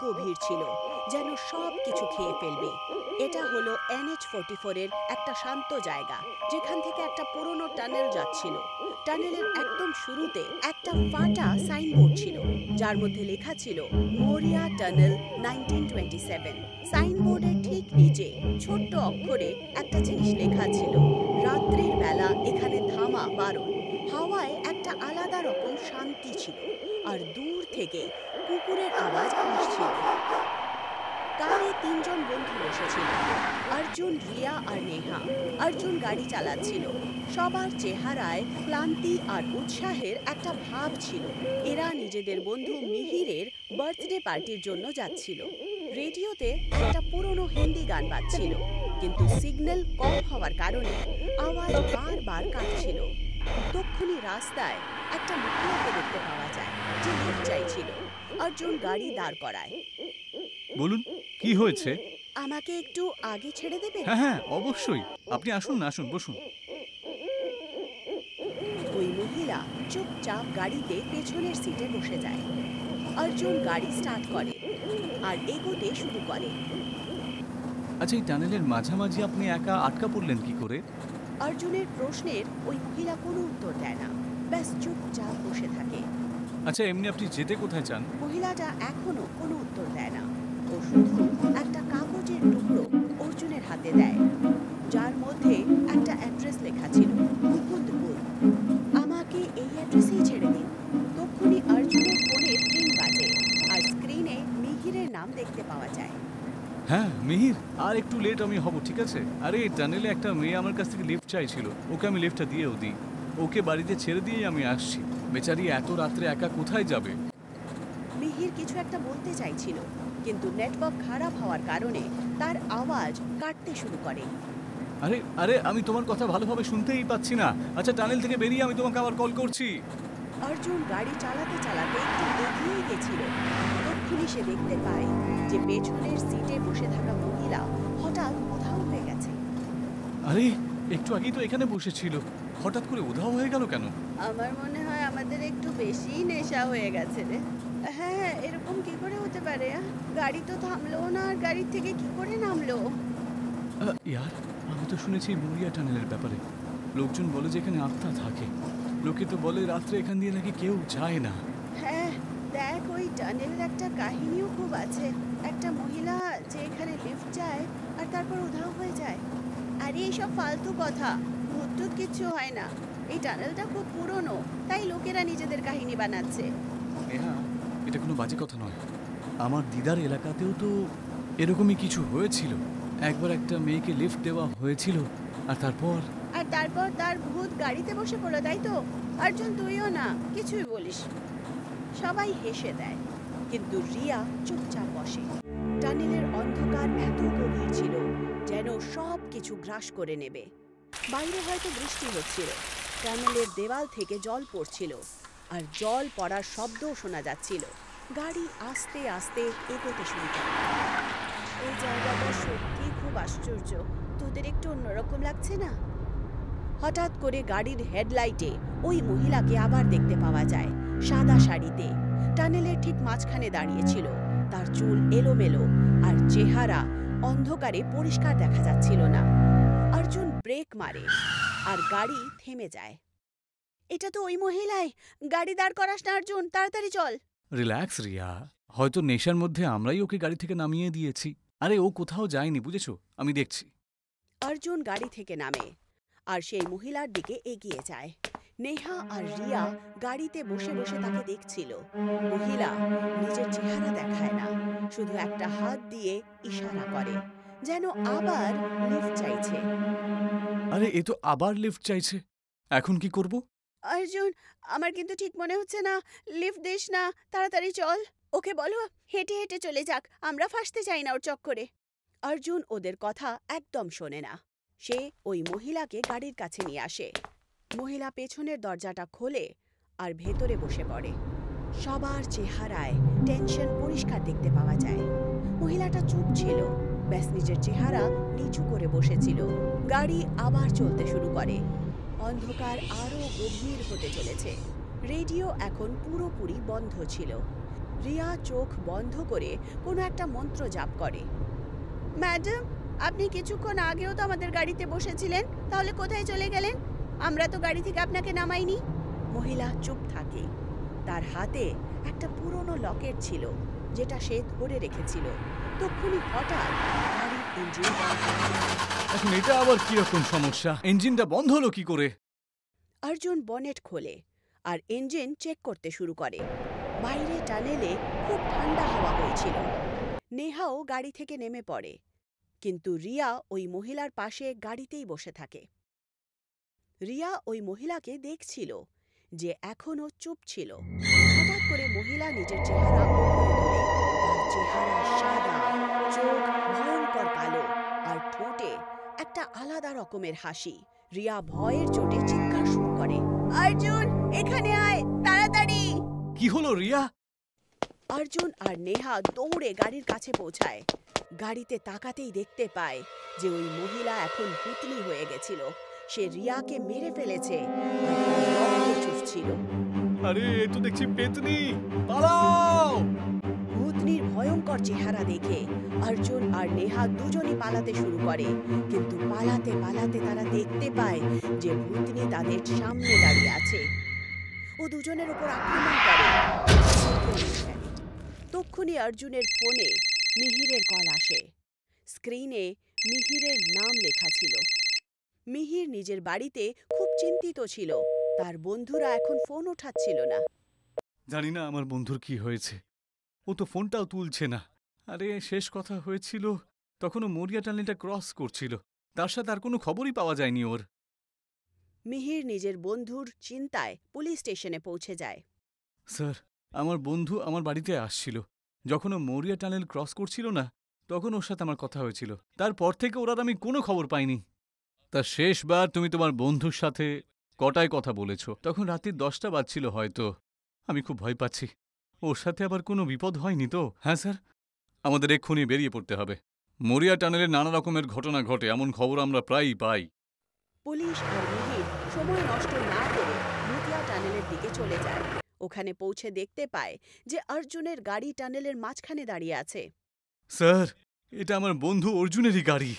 গভীর ছিল, যেন সব কিছু খেয়ে ফেলবে। এটা হলো NH44 এর একটা শান্ত জায়গা, যেখান থেকে একটা পুরনো টানেল যাচ্ছিল। টানেলের একদম শুরুতে একটা ফাটা সাইনবোর্ড ছিল, যার মধ্যে লেখা ছিল মোরিয়া টানেল 1927। সাইনবোর্ডের ঠিক নিচে ছোট্ট অক্ষরে একটা জিনিস লেখা ছিল, রাত্রির বেলা এখানে থামা বারণ। হাওয়ায় একটা আলাদা রকম শান্তি ছিল, আর দূর থেকে কুকুরের আওয়াজ আসছিল। কারে 3 জন বন্ধু বসেছিল, অর্জুন, রিয়া আর নেহা। অর্জুন গাড়ি চালাচ্ছিল। সবার চেহারায় ক্লান্তি আর উৎসাহের একটা ভাব ছিল। এরা নিজেদের বন্ধু মিহিরের বার্থডে পার্টির জন্য যাচ্ছিল। রেডিওতে একটা পুরনো হিন্দি গান বাজছিল, কিন্তু সিগন্যাল কম হওয়ার কারণে আওয়াজ বারবার কাটছিল। তক্ষুনি রাস্তায় একটা মহিলাকে দেখতে পাওয়া যায়, যে লিফট চাইছিল। অর্জুন গাড়ি দাঁড় করায়। বলুন, কি হয়েছে? আমাকে একটু আগে ছেড়ে দেবে? হ্যাঁ হ্যাঁ, অবশ্যই। আপনি আসুন, আসুন, বসুন। ওই মহিলা চুপচাপ গাড়িতে পেছনের সিটে বসে যায়। অর্জুন গাড়ি স্টার্ট করে আর এগোতে শুরু করে। আচ্ছা, এই টানেলের মাঝামাঝি আপনি একা আটকা পড়লেন কি করে? অর্জুনের প্রশ্নের ওই মহিলা কোনো উত্তর দেয় না, ব্যাস চুপচাপ বসে থাকে। আচ্ছা, এমনি আপনি যেতে কোথায় চান? মহিলাটা এখনো কোনো উত্তর দেয় না। ও শুধু একটা কাগজের টুকরো অর্জুনের হাতে দেয়, যার মধ্যে একটা অ্যাড্রেস লেখা ছিল, মুকুন্দপুর। আমাকে এই অ্যাড্রেসেই ছেড়ে দিন। তক্ষুনি অর্জুনের ফোনের রিং বাজে, আর স্ক্রিনে মিহিরের নাম দেখতে পাওয়া যায়। হ্যাঁ মিহির, আর একটু লেট আমি হব, ঠিক আছে? আরে এই টানেলে একটা মেয়ে আমার কাছ থেকে লিফট চাইছিল, ওকে আমি লিফটটা দিয়েও দিই। ওকে বাড়িতে ছেড়ে দিয়েই আমি আসছি। বেচারি এত রাত্রে একা কোথায় যাবে? মিহির কিছু একটা বলতে চাইছিল, কিন্তু নেটওয়ার্ক খারাপ হওয়ার কারণে তার আওয়াজ কাটতে শুরু করে। আরে আরে, আমি তোমার কথা ভালোভাবে শুনতেই পাচ্ছি না। আচ্ছা, টানেল থেকে বেরিয়ে আমি তোমাকে আবার কল করছি। অর্জুন গাড়ি চালাতে চালাতে একটু এগিয়ে গেছিল। তক্ষুনি সে দেখতে পায় যে পেছনের সিটে বসে থাকা মহিলা হঠাৎ উধাও হয়ে গেছে। আরে, একটু আগেই তো এখানে বসেছিল, হঠাৎ করে উধাও হয়ে গেল কেন? আমার মনে হয় আমাদের একটু বেশি নেশা হয়ে গেছে রে। হ্যাঁ, এরকম কি করে হতে পারে? গাড়ি তো থামলো না, আর গাড়ি থেকে কি করে নামলো? ইয়ার, আমি তো শুনেছি মরিয়া টানেলের ব্যাপারে। লোকজন বলে যে এখানে আত্মা থাকে। লোকে তো বলে রাত্রে এখান দিয়ে নাকি কেউ যায় না। হ্যাঁ, দেখ, ওই টানেলের একটা কাহিনীও খুব আছে। একটা মহিলা যে এখানে লিফট যায় আর তারপর উধাও হয়ে যায়। আরে এইসব ফালতু কথা, ভূত কিচ্ছু হয় না। এই টানেলটা খুব পুরনো, তাই লোকেরা নিজেদের কাহিনী বানাচ্ছে। হ্যাঁ, এটা কোনো বাজে কথা নয়। আমার দিদার এলাকাতেও তো এরকমই কিছু হয়েছিল। একবার একটা মেয়েকে লিফট দেওয়া হয়েছিল, আর তারপর তার ভূত গাড়িতে বসে পড়লো, তাই তো? অর্জুন, তুইও না কিছুই বলিস। সবাই হেসে দেয়, কিন্তু রিয়া চুপচাপ বসে। টানেলের অন্ধকার এত গভীর ছিল যেন সব কিছু গ্রাস করে নেবে। বাইরে হয়তো বৃষ্টি হচ্ছিল, টানেলের দেওয়াল থেকে জল পড়ছিল, আর জল পড়ার শব্দও শোনা যাচ্ছিল। গাড়ি আস্তে আস্তে এগোতে শুরু করে। এই জায়গাটা সত্যি খুব আশ্চর্য। তোদের একটু অন্যরকম লাগছে না? হঠাৎ করে গাড়ির হেডলাইটে ওই মহিলাকে আবার দেখতে পাওয়া যায়, সাদা শাড়িতে। টানেলের ঠিক মাঝখানে দাঁড়িয়েছিল। তার চুল এলোমেলো, আর চেহারা অন্ধকারে পরিষ্কার দেখা যাচ্ছিল না। অর্জুন ব্রেক মারে আর গাড়ি থেমে যায়। এটা তো ওই মহিলাই। গাড়ি দাঁড় করাস না অর্জুন, তাড়াতাড়ি চল। রিল্যাক্স রিয়া, হয়তো নেশার মধ্যে আমরাই ওকে গাড়ি থেকে নামিয়ে দিয়েছি। আরে ও কোথাও যায়নি, বুঝেছো? আমি দেখছি। অর্জুন গাড়ি থেকে নামে আর সেই মহিলার দিকে এগিয়ে যায়। নেহা আর রিয়া গাড়িতে বসে বসে তাকে দেখছিল। মহিলা নিজের চেহারা দেখায় না, শুধু একটা হাত দিয়ে ইশারা করে, যেন আবার লিফট চাইছে। আরে, এ তো আবার লিফট চাইছে। এখন কি করব? অর্জুন, আমার কিন্তু ঠিক মনে হচ্ছে না। লিফট দিস না, তাড়াতাড়ি চল। ওকে বলো হেঁটে হেঁটে চলে যাক, আমরা ফাঁসতে চাই না ওর চক্করে। অর্জুন ওদের কথা একদম শোনে না। সে ওই মহিলাকে গাড়ির কাছে নিয়ে আসে। মহিলা পেছনের দরজাটা খোলে আর ভেতরে বসে পড়ে। সবার চেহারায় টেনশন পরিষ্কার দেখতে পাওয়া যায়। মহিলাটা চুপ ছিল, ব্যাস নিজের চেহারা নিচু করে বসেছিল। গাড়ি আবার চলতে শুরু করে। অন্ধকার আরো গভীর হতে চলেছে। রেডিও এখন পুরোপুরি বন্ধ ছিল। রিয়া চোখ বন্ধ করে কোনো একটা মন্ত্র জাপ করে। ম্যাডাম, আপনি কিছুক্ষণ আগেও তো আমাদের গাড়িতে বসেছিলেন, তাহলে কোথায় চলে গেলেন? আমরা তো গাড়ি থেকে আপনাকে নামাইনি। মহিলা চুপ থাকে। তার হাতে একটা পুরনো লকেট ছিল যেটা সে ধরে রেখেছিল। তখনই হঠাৎ গাড়ির ইঞ্জিন বন্ধ হয়ে যায়। এখন এটা আবার কি রকম সমস্যা? ইঞ্জিনটা বন্ধ হলো কি করে? অর্জুন বনেট খোলে আর ইঞ্জিন চেক করতে শুরু করে। বাইরে টানেলে খুব ঠান্ডা হাওয়া বইছিল। নেহাও গাড়ি থেকে নেমে পড়ে, কিন্তু রিয়া ওই মহিলার পাশে গাড়িতেই বসে থাকে। রিয়া ওই মহিলাকে দেখছিল, যে এখনও চুপ ছিল। হঠাৎ করে মহিলা নিজের চেহারা উপরে তোলে। তার চেহারা সাদা, চোখ ভয়ঙ্কর কালো, আর ঠোঁটে একটা আলাদা রকমের হাসি। রিয়া ভয়ের চোটে চিৎকার শুরু করে, অর্জুন, এখানে আয়, তাড়াতাড়ি! কি হলো রিয়া? অর্জুন আর নেহা দৌড়ে গাড়ির কাছে পৌঁছায়। গাড়িতে তাকাতেই দেখতে পায় যে ওই মহিলা এখন ভূতনি হয়ে গেছিল। সে রিয়াকে মেরে ফেলেছে আর তার রক্ত চুষছিল। আরে এ তো দেখছি পেতনি! পালাও! ভূতনির ভয়ঙ্কর চেহারা দেখে অর্জুন আর নেহা দুজনই পালাতে শুরু করে, কিন্তু পালাতে পালাতে তারা দেখতে পায় যে ভূতনি তাদের সামনে দাঁড়িয়ে আছে। ও দুজনের উপর আক্রমণ করে। তক্ষুনি অর্জুনের ফোনে মিহিরের কল আসে। স্ক্রিনে মিহিরের নাম লেখা ছিল। মিহির নিজের বাড়িতে খুব চিন্তিত ছিল। তার বন্ধুরা এখন ফোন ওঠাচ্ছিল না। জানি না আমার বন্ধুর কি হয়েছে, ও তো ফোনটাও তুলছে না। আরে শেষ কথা হয়েছিল তখনও মরিয়া টানেলটা ক্রস করছিল, তার সাথে আর কোনো খবরই পাওয়া যায়নি ওর। মিহির নিজের বন্ধুর চিন্তায় পুলিশ স্টেশনে পৌঁছে যায়। স্যার, আমার বন্ধু আমার বাড়িতে আসছিল। যখন ও মরিয়া টানেল ক্রস করছিল না, তখন ওর সাথে আমার কথা হয়েছিল। তারপর থেকে ওর আর আমি কোনো খবর পাইনি। তা শেষবার তুমি তোমার বন্ধুর সাথে কটায় কথা বলেছ? তখন রাত্রির 10টা বাজছিল হয়তো। আমি খুব ভয় পাচ্ছি, ওর সাথে আবার কোনো বিপদ হয়নি তো? হ্যাঁ স্যার, আমাদের এক্ষুনি বেরিয়ে পড়তে হবে। মরিয়া টানেলে নানা রকমের ঘটনা ঘটে, এমন খবর আমরা প্রায়ই পাই। পুলিশ আর মিহির সময় নষ্ট না করে ভুতিয়া টানেলের দিকে চলে যায়। ওখানে পৌঁছে দেখতে পায় যে অর্জুনের গাড়ি টানেলের মাঝখানে দাঁড়িয়ে আছে। স্যার, এটা আমার বন্ধু অর্জুনেরই গাড়ি,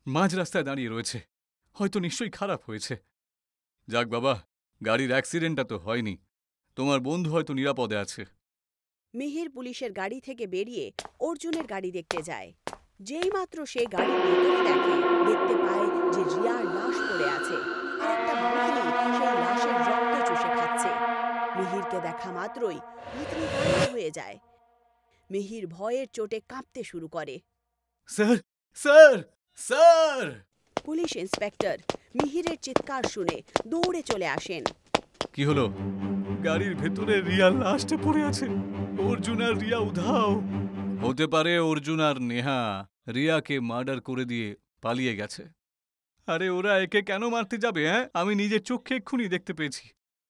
মাঝ রাস্তায় দাঁড়িয়ে রয়েছে। হয়তো নিশ্চয়ই খারাপ হয়েছে। যাক বাবা, গাড়ির অ্যাক্সিডেন্টটা তো হয়নি। তোমার বন্ধু হয়তো নিরাপদে আছে। মিহির পুলিশের গাড়ি থেকে বেরিয়ে অর্জুনের গাড়ি দেখতে যায়। যেই মাত্র সে গাড়ির ভেতরে দেখতে পায় যে রিয়ার লাশ পড়ে আছে আর একটা ভূতনি সেই লাশের রক্ত চুষে খাচ্ছে। মিহিরকে দেখা মাত্রই ভূতনি গায়েব হয়ে যায়। মিহির ভয়ের চোটে কাঁপতে শুরু করে। Sir, sir, sir! Police inspector মিহিরের চিৎকার শুনে দৌড়ে চলে আসেন। কি হলো? গাড়ির ভেতরে রিয়ার লাশটা পড়ে আছে। অর্জুন আর রিয়া উধাও। হতে পারে অর্জুন আর নেহা রিয়াকে মার্ডার করে দিয়ে পালিয়ে গেছে। আরে ওরা একে কেন মারতে যাবে? হ্যাঁ, আমি নিজের চোখে এক্ষুনি দেখতে পেয়েছি।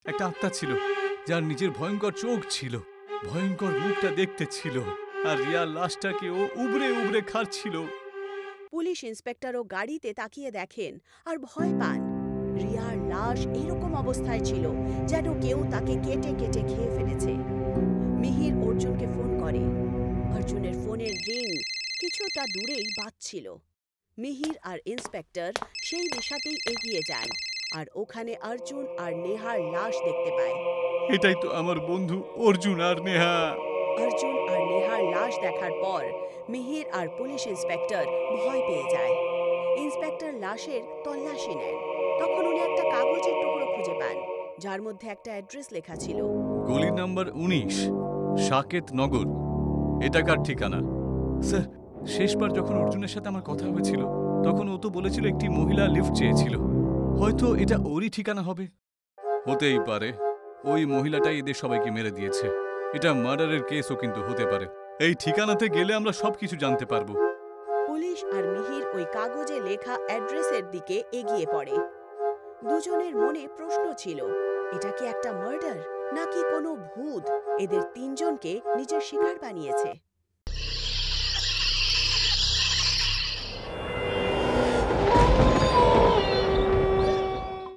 একটা আত্মা ছিল যার নিজের ভয়ঙ্কর চোখ ছিল, ভয়ঙ্কর মুখটা দেখতে ছিল, আর রিয়ার লাশটাকে ও উবড়ে উবড়ে খাচ্ছিল। পুলিশ ইন্সপেক্টরও গাড়িতে তাকিয়ে দেখেন আর ভয় পান। রিয়ার লাশ এরকম অবস্থায় ছিল যেন কেউ তাকে কেটে কেটে খেয়ে ফেলেছে। মিহির অর্জুনকে ফোন করে। অর্জুনের ফোনের রিং কিছুটা দূরেই বাজছিল। মিহির আর ইন্সপেক্টর সেই দিশাতেই এগিয়ে যান আর ওখানে অর্জুন আর নেহার লাশ দেখতে পায়। এটাই তো আমার বন্ধু অর্জুন আর নেহা। অর্জুন আর নেহার লাশ দেখার পর মিহির আর পুলিশ ইন্সপেক্টর ভয় পেয়ে যায়। ইন্সপেক্টর লাশের তল্লাশি নেন। তখন উনি একটা কাগজের টুকরো খুঁজে পান যার মধ্যে একটা অ্যাড্রেস লেখা ছিল। গলি নাম্বার 19, সাকেত নগর। এটা কার ঠিকানা? স্যার, শেষবার যখন অর্জুনের সাথে আমার কথা হয়েছিল তখন ও তো বলেছিল একটি মহিলা লিফট চেয়েছিল। হয়তো এটা ওরই ঠিকানা হবে। হতেই পারে ওই মহিলাটাই এদের সবাইকে মেরে দিয়েছে। এটা মার্ডারের কেসও কিন্তু হতে পারে। এই ঠিকানাতে গেলে আমরা সবকিছু জানতে পারবো। পুলিশ আর মিহির ওই কাগজে লেখা অ্যাড্রেসের দিকে এগিয়ে পড়ে। দুজনের মনে প্রশ্ন ছিল, এটা কি একটা মার্ডার নাকি কোনো ভূত এদের তিনজনকে নিজের শিকার বানিয়েছে।